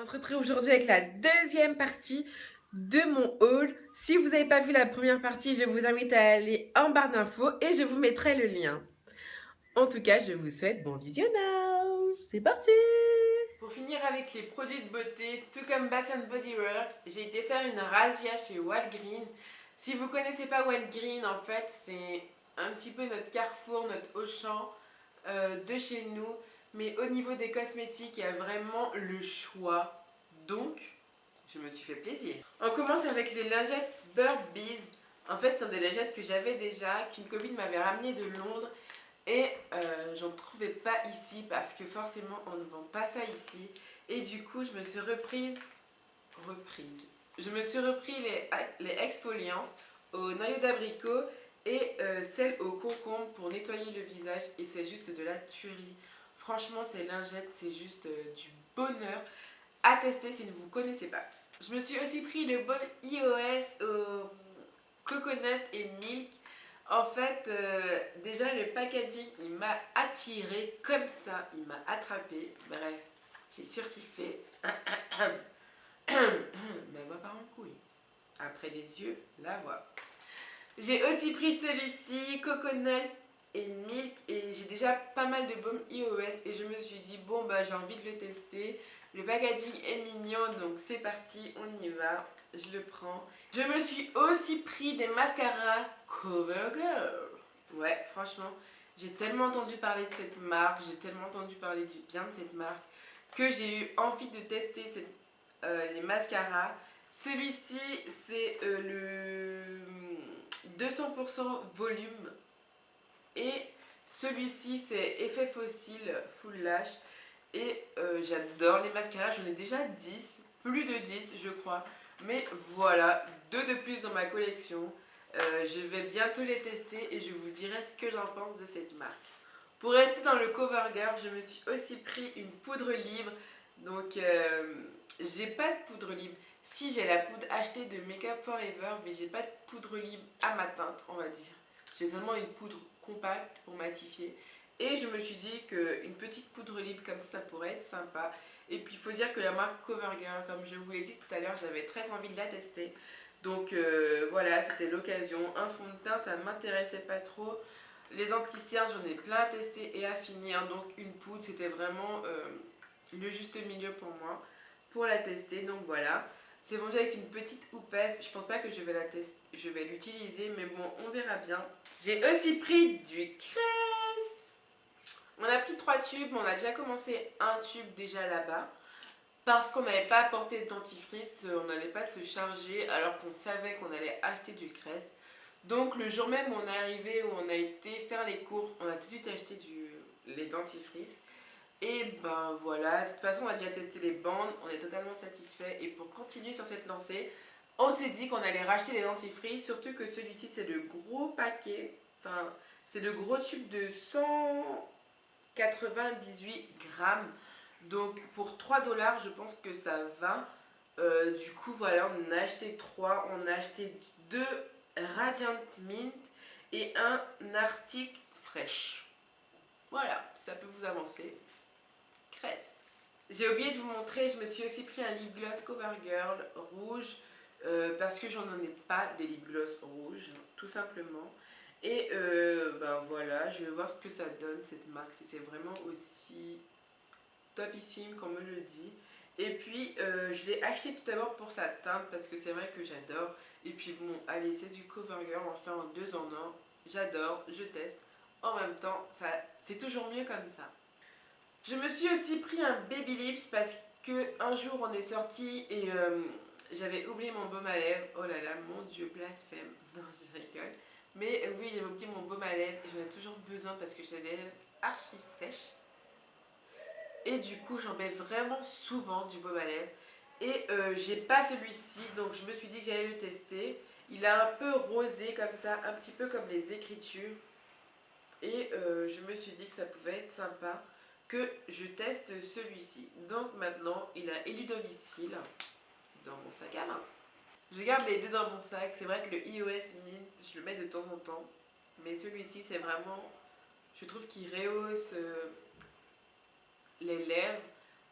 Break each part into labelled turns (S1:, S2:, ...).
S1: On se retrouve aujourd'hui avec la deuxième partie de mon haul. Si vous n'avez pas vu la première partie, je vous invite à aller en barre d'infos et je vous mettrai le lien. En tout cas, je vous souhaite bon visionnage. C'est parti! Pour finir avec les produits de beauté, tout comme Bath Body Works, j'ai été faire une razzia chez Walgreens. Si vous ne connaissez pas Walgreens, en fait, c'est un petit peu notre Carrefour, notre Auchan de chez nous. Mais au niveau des cosmétiques, il y a vraiment le choix. Donc, je me suis fait plaisir. On commence avec les lingettes Bird Bees. En fait, ce sont des lingettes que j'avais déjà, qu'une copine m'avait ramenées de Londres. Et j'en trouvais pas ici parce que forcément on ne vend pas ça ici. Et du coup je me suis repris les exfoliantes au noyau d'abricot et celles au concombre pour nettoyer le visage. Et c'est juste de la tuerie. Franchement ces lingettes c'est juste du bonheur à tester si vous ne connaissez pas. Je me suis aussi pris le baume iOS au coconut et milk. En fait, déjà le packaging, il m'a attiré comme ça, il m'a attrapé. Bref, j'ai surkiffé. Ma voix part en couille. Après les yeux, la voix. J'ai aussi pris celui-ci, coconut et milk, et j'ai déjà pas mal de baumes iOS et je me suis dit bon bah j'ai envie de le tester. Le packaging est mignon donc c'est parti, on y va. Je le prends. Je me suis aussi pris des mascaras CoverGirl. Ouais, franchement, j'ai tellement entendu parler de cette marque, j'ai tellement entendu parler du bien de cette marque que j'ai eu envie de tester les mascaras. Celui-ci, c'est le 200% volume et celui-ci, c'est effet fossile full lash. Et j'adore les mascaras, j'en ai déjà 10, plus de 10 je crois. Mais voilà, deux de plus dans ma collection. Je vais bientôt les tester et je vous dirai ce que j'en pense de cette marque. Pour rester dans le CoverGirl, je me suis aussi pris une poudre libre. Donc j'ai pas de poudre libre. Si j'ai la poudre achetée de Make Up Forever, mais j'ai pas de poudre libre à ma teinte, on va dire. J'ai seulement une poudre compacte pour matifier. Et je me suis dit qu'une petite poudre libre comme ça pourrait être sympa. Et puis il faut dire que la marque CoverGirl, comme je vous l'ai dit tout à l'heure, j'avais très envie de la tester. Donc voilà, c'était l'occasion. Un fond de teint, ça ne m'intéressait pas trop. Les anti-cernes, j'en ai plein à tester et à finir. Donc une poudre, c'était vraiment le juste milieu pour moi pour la tester. Donc voilà. C'est vendu avec une petite houppette. Je pense pas que je vais la tester, je vais l'utiliser, mais bon, on verra bien. J'ai aussi pris du Crest. On a pris 3 tubes, mais on a déjà commencé un tube déjà là-bas. Parce qu'on n'avait pas apporté de dentifrice, on n'allait pas se charger alors qu'on savait qu'on allait acheter du Crest. Donc le jour même où on est arrivé, où on a été faire les courses, on a tout de suite acheté les dentifrices. Et ben voilà, de toute façon on a déjà testé les bandes, on est totalement satisfait. Et pour continuer sur cette lancée, on s'est dit qu'on allait racheter les dentifrices. Surtout que celui-ci c'est le gros paquet, enfin c'est le gros tube de 198 grammes. Donc pour 3 dollars je pense que ça va. Du coup voilà, on en a acheté 3, on a acheté 2 Radiant Mint et un Arctic Fresh. Voilà, ça peut vous avancer. Crest. J'ai oublié de vous montrer, je me suis aussi pris un lip gloss CoverGirl rouge parce que j'en ai pas des lip gloss rouges, tout simplement. Et ben voilà, je vais voir ce que ça donne cette marque, si c'est vraiment aussi topissime qu'on me le dit. Et puis je l'ai acheté tout d'abord pour sa teinte parce que c'est vrai que j'adore. Et puis bon, allez, c'est du CoverGirl, on fait en 2 en 1. J'adore, je teste. En même temps, c'est toujours mieux comme ça. Je me suis aussi pris un Baby Lips parce que un jour on est sorti et j'avais oublié mon baume à lèvres. Oh là là, mon dieu, blasphème. Non, je rigole. Mais oui, j'avais oublié mon baume à lèvres et j'en ai toujours besoin parce que j'ai les lèvres archi sèches. Et du coup j'en mets vraiment souvent du baume à lèvres. Et j'ai pas celui-ci, donc je me suis dit que j'allais le tester. Il a un peu rosé comme ça, un petit peu comme les écritures. Et je me suis dit que ça pouvait être sympa que je teste celui-ci. Donc maintenant il a élu domicile dans mon sac à main. Je garde les deux dans mon sac. C'est vrai que le iOS Mint je le mets de temps en temps. Mais celui-ci c'est vraiment, je trouve qu'il rehausse les lèvres.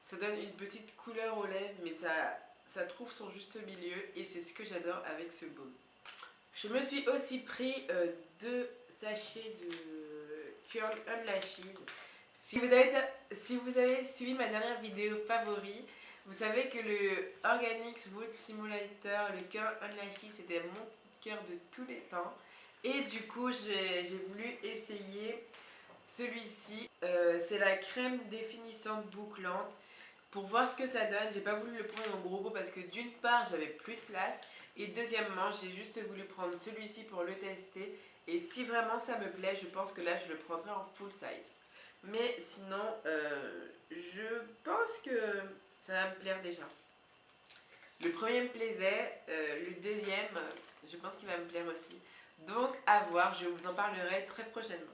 S1: Ça donne une petite couleur aux lèvres, mais ça trouve son juste milieu et c'est ce que j'adore avec ce baume. Je me suis aussi pris 2 sachets de Curl On Lashes. Si vous avez suivi ma dernière vidéo favori, vous savez que le Organics Wood Simulator, le Curl On Lashes, c'était mon cœur de tous les temps. Et du coup, j'ai voulu essayer celui-ci. C'est la crème définissante bouclante. Pour voir ce que ça donne, j'ai pas voulu le prendre en gros pot parce que d'une part, j'avais plus de place. Et deuxièmement, j'ai juste voulu prendre celui-ci pour le tester. Et si vraiment ça me plaît, je pense que là, je le prendrai en full size. Mais sinon, je pense que ça va me plaire déjà. Le premier me plaisait, le deuxième, je pense qu'il va me plaire aussi. Donc à voir, je vous en parlerai très prochainement.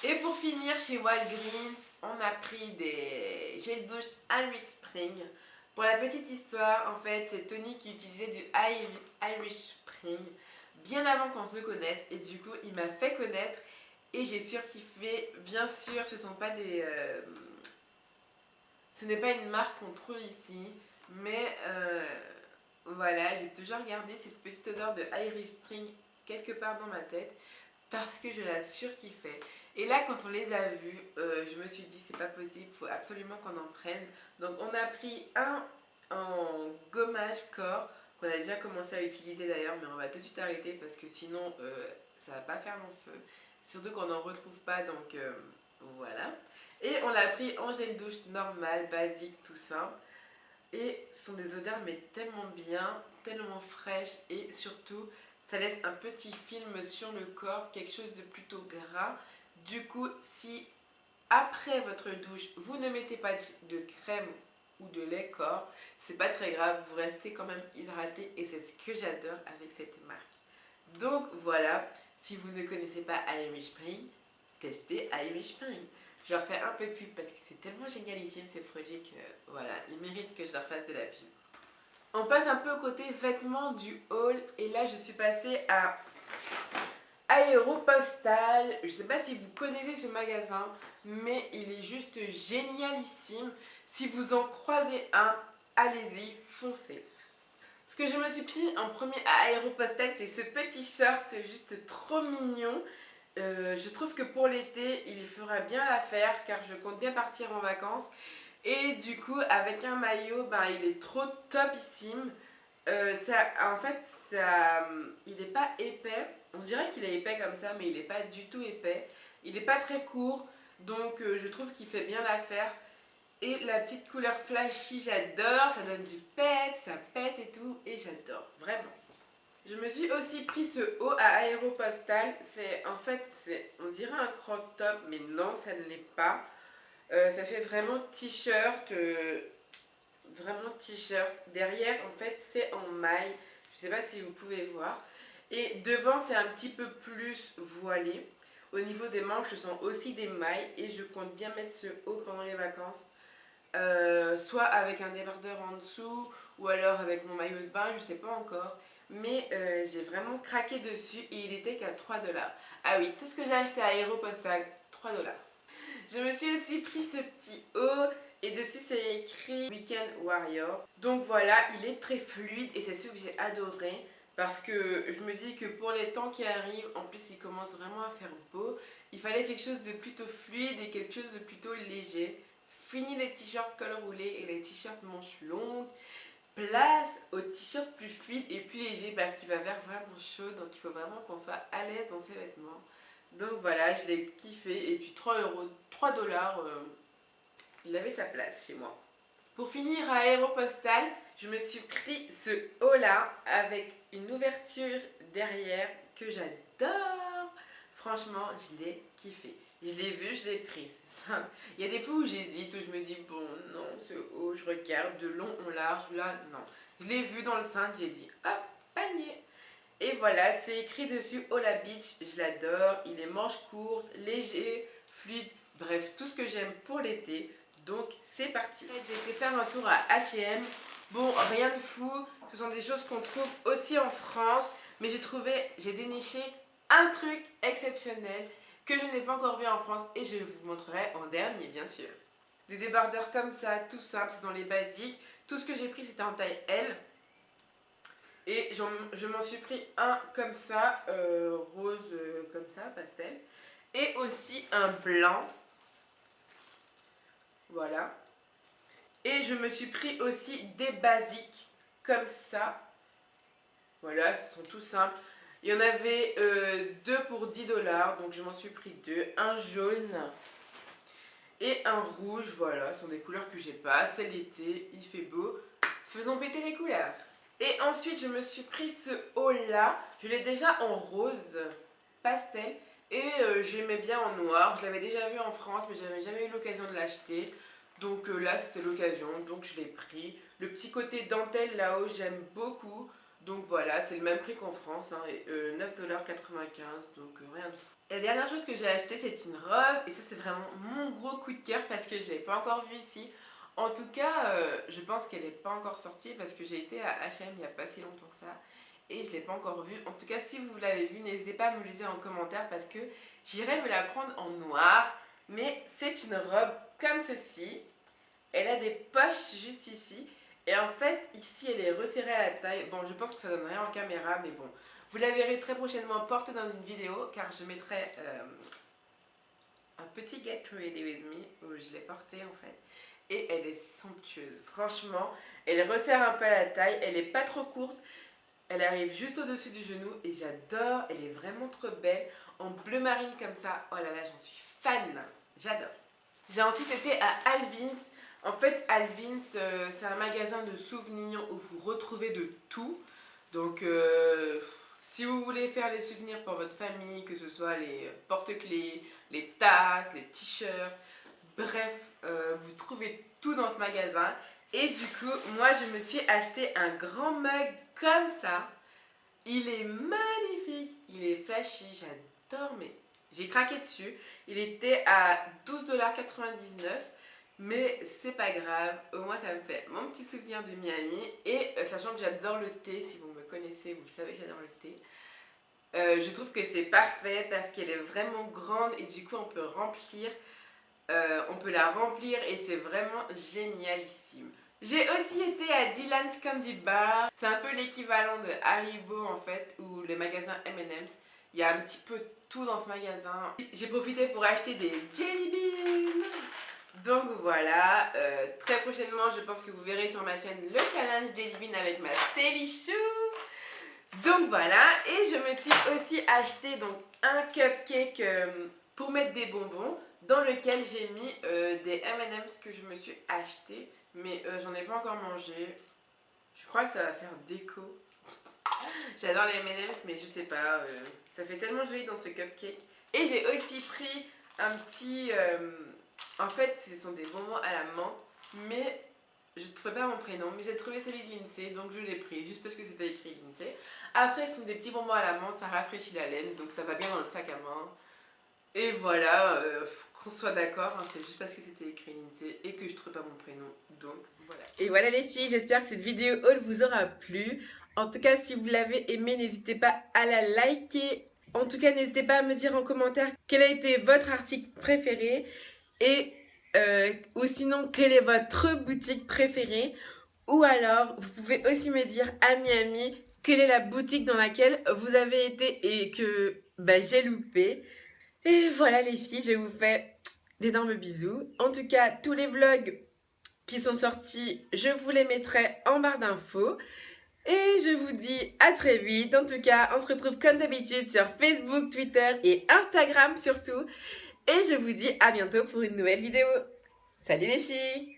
S1: Et pour finir, chez Walgreens, on a pris des gels douche Irish Spring. Pour la petite histoire, en fait, c'est Tony qui utilisait du Irish Spring bien avant qu'on se connaisse. Et du coup, il m'a fait connaître et j'ai surkiffé. Bien sûr, ce n'est pas une marque qu'on trouve ici, mais voilà, j'ai toujours gardé cette petite odeur de Irish Spring quelque part dans ma tête parce que je la surkiffais. Et là, quand on les a vus, je me suis dit c'est pas possible, il faut absolument qu'on en prenne. Donc on a pris un en gommage corps qu'on a déjà commencé à utiliser d'ailleurs, mais on va tout de suite arrêter parce que sinon ça va pas faire long feu. Surtout qu'on n'en retrouve pas, donc voilà. Et on l'a pris en gel douche normal, basique, tout simple. Et ce sont des odeurs mais tellement bien, tellement fraîches et surtout ça laisse un petit film sur le corps, quelque chose de plutôt gras. Du coup, si après votre douche vous ne mettez pas de crème ou de lait corps, c'est pas très grave, vous restez quand même hydraté et c'est ce que j'adore avec cette marque. Donc voilà, si vous ne connaissez pas Irish Spring, testez Irish Spring. Je leur fais un peu de pub parce que c'est tellement génialissime ces produits que voilà, ils méritent que je leur fasse de la pub. On passe un peu au côté vêtements du haul et là je suis passée à Aéropostal. Je ne sais pas si vous connaissez ce magasin, mais il est juste génialissime. Si vous en croisez un, allez-y, foncez. Ce que je me suis pris en premier à Aéropostal, c'est ce petit short juste trop mignon. Je trouve que pour l'été, il fera bien l'affaire car je compte bien partir en vacances. Et du coup, avec un maillot, ben, il est trop topissime. En fait, il n'est pas épais. On dirait qu'il est épais comme ça, mais il n'est pas du tout épais. Il n'est pas très court, donc je trouve qu'il fait bien l'affaire. Et la petite couleur flashy, j'adore. Ça donne du pep, ça pète et tout. Et j'adore, vraiment. Je me suis aussi pris ce haut à Aéropostal. On dirait un crop top, mais non, ça ne l'est pas. Ça fait vraiment t-shirt, vraiment t-shirt. Derrière, en fait, c'est en maille. Je ne sais pas si vous pouvez voir. Et devant, c'est un petit peu plus voilé. Au niveau des manches, ce sont aussi des mailles. Et je compte bien mettre ce haut pendant les vacances. Soit avec un débardeur en dessous, ou alors avec mon maillot de bain, je ne sais pas encore. Mais j'ai vraiment craqué dessus et il était qu'à 3 $. Ah oui, tout ce que j'ai acheté à Aéropostal, 3 $. Je me suis aussi pris ce petit haut et dessus c'est écrit Weekend Warrior. Donc voilà, il est très fluide et c'est ce que j'ai adoré parce que je me dis que pour les temps qui arrivent, en plus il commence vraiment à faire beau, il fallait quelque chose de plutôt fluide et quelque chose de plutôt léger. Fini les t-shirts col roulé et les t-shirts manches longues. Place aux t-shirts plus fluides et plus légers parce qu'il va faire vraiment chaud, donc il faut vraiment qu'on soit à l'aise dans ses vêtements. Donc voilà, je l'ai kiffé et puis 3 $, il avait sa place chez moi. Pour finir à Aéropostal, je me suis pris ce haut là avec une ouverture derrière que j'adore. Franchement, je l'ai kiffé. Je l'ai vu, je l'ai pris. Il y a des fois où j'hésite, où je me dis bon non, ce haut, je regarde de long en large, là non. Je l'ai vu dans le cintre, j'ai dit hop, panier. Et voilà, c'est écrit dessus Hola Beach, je l'adore, il est manches courtes, léger, fluide, bref, tout ce que j'aime pour l'été. Donc c'est parti. J'ai été faire un tour à H&M. Bon, rien de fou, ce sont des choses qu'on trouve aussi en France, mais j'ai déniché un truc exceptionnel que je n'ai pas encore vu en France et je vous montrerai en dernier bien sûr. Des débardeurs comme ça, tout simple, c'est dans les basiques. Tout ce que j'ai pris, c'était en taille L. Et je m'en suis pris un comme ça, rose comme ça, pastel. Et aussi un blanc. Voilà. Et je me suis pris aussi des basiques comme ça. Voilà, ce sont tout simples. Il y en avait 2 pour 10 $, donc je m'en suis pris 2. Un jaune et un rouge, voilà, ce sont des couleurs que j'ai pas. C'est l'été, il fait beau. Faisons péter les couleurs. Et ensuite, je me suis pris ce haut-là. Je l'ai déjà en rose pastel. Et j'aimais bien en noir. Je l'avais déjà vu en France, mais j'avais jamais eu l'occasion de l'acheter. Donc là, c'était l'occasion, donc je l'ai pris. Le petit côté dentelle là-haut, j'aime beaucoup. Donc voilà, c'est le même prix qu'en France, hein, 9,95 $, donc rien de fou. Et la dernière chose que j'ai acheté, c'est une robe. Et ça, c'est vraiment mon gros coup de cœur parce que je ne l'ai pas encore vue ici. En tout cas, je pense qu'elle n'est pas encore sortie parce que j'ai été à H&M il n'y a pas si longtemps que ça. Et je ne l'ai pas encore vue. En tout cas, si vous l'avez vue, n'hésitez pas à me le dire en commentaire parce que j'irai me la prendre en noir. Mais c'est une robe comme ceci. Elle a des poches juste ici. Et en fait, ici, elle est resserrée à la taille. Bon, je pense que ça donne rien en caméra, mais bon. Vous la verrez très prochainement portée dans une vidéo, car je mettrai un petit Get Ready With Me où je l'ai portée en fait. Et elle est somptueuse. Franchement, elle resserre un peu à la taille. Elle est pas trop courte. Elle arrive juste au-dessus du genou et j'adore. Elle est vraiment trop belle. En bleu marine comme ça. Oh là là, j'en suis fan. J'adore. J'ai ensuite été à Alvin's. En fait, Alvin's, c'est un magasin de souvenirs où vous retrouvez de tout. Donc, si vous voulez faire les souvenirs pour votre famille, que ce soit les porte-clés, les tasses, les t-shirts, bref, vous trouvez tout dans ce magasin. Et du coup, moi, je me suis acheté un grand mug comme ça. Il est magnifique, il est flashy, j'adore, mais j'ai craqué dessus. Il était à 12,99 $. Mais c'est pas grave, au moins ça me fait mon petit souvenir de Miami. Et sachant que j'adore le thé, si vous me connaissez, vous savez que j'adore le thé. Je trouve que c'est parfait parce qu'elle est vraiment grande et du coup on peut remplir, on peut la remplir et c'est vraiment génialissime. J'ai aussi été à Dylan's Candy Bar. C'est un peu l'équivalent de Haribo en fait, ou le magasin M&M's. Il y a un petit peu tout dans ce magasin. J'ai profité pour acheter des Jelly Beans. Donc voilà, très prochainement je pense que vous verrez sur ma chaîne le challenge Jelly Bean avec ma Télichou. Donc voilà, et je me suis aussi acheté donc un cupcake pour mettre des bonbons dans lequel j'ai mis des M&M's que je me suis acheté, mais j'en ai pas encore mangé. Je crois que ça va faire déco. J'adore les M&M's mais je sais pas, ça fait tellement joli dans ce cupcake. Et j'ai aussi pris un petit... en fait, ce sont des bonbons à la menthe, mais je ne trouvais pas mon prénom, mais j'ai trouvé celui de l'INSEE, donc je l'ai pris, juste parce que c'était écrit l'INSEE. Après, ce sont des petits bonbons à la menthe, ça rafraîchit la laine, donc ça va bien dans le sac à main. Et voilà, qu'on soit d'accord, hein, c'est juste parce que c'était écrit l'INSEE et que je ne trouve pas mon prénom, donc voilà. Et voilà les filles, j'espère que cette vidéo haul vous aura plu. En tout cas, si vous l'avez aimée, n'hésitez pas à la liker. En tout cas, n'hésitez pas à me dire en commentaire quel a été votre article préféré. Et ou sinon, quelle est votre boutique préférée? Ou alors, vous pouvez aussi me dire à Miami, quelle est la boutique dans laquelle vous avez été et que j'ai loupé. Et voilà les filles, je vous fais d'énormes bisous. En tout cas, tous les vlogs qui sont sortis, je vous les mettrai en barre d'infos. Et je vous dis à très vite. En tout cas, on se retrouve comme d'habitude sur Facebook, Twitter et Instagram surtout. Et je vous dis à bientôt pour une nouvelle vidéo. Salut les filles!